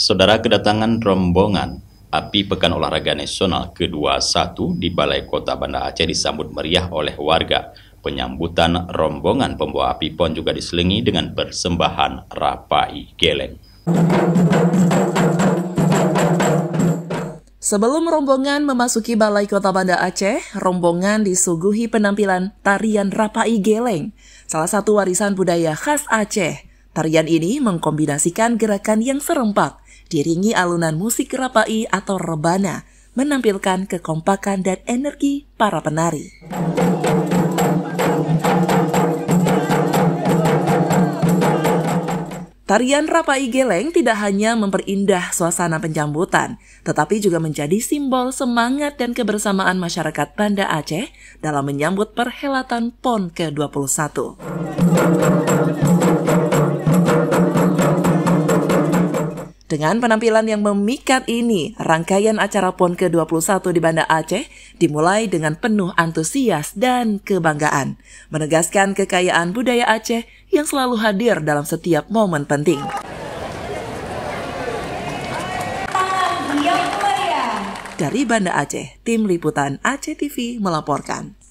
Saudara, kedatangan rombongan Api Pekan Olahraga Nasional ke-21 di Balai Kota Banda Aceh disambut meriah oleh warga. Penyambutan rombongan pembawa api PON juga diselingi dengan persembahan rapai geleng. Sebelum rombongan memasuki Balai Kota Banda Aceh, rombongan disuguhi penampilan tarian rapai geleng, salah satu warisan budaya khas Aceh. Tarian ini mengkombinasikan gerakan yang serempak, diiringi alunan musik rapai atau rebana, menampilkan kekompakan dan energi para penari. Tarian rapai geleng tidak hanya memperindah suasana penyambutan, tetapi juga menjadi simbol semangat dan kebersamaan masyarakat Banda Aceh dalam menyambut perhelatan PON ke-21. Dengan penampilan yang memikat ini, rangkaian acara PON ke-21 di Banda Aceh dimulai dengan penuh antusias dan kebanggaan, menegaskan kekayaan budaya Aceh yang selalu hadir dalam setiap momen penting. Dari Banda Aceh, Tim Liputan Aceh TV melaporkan.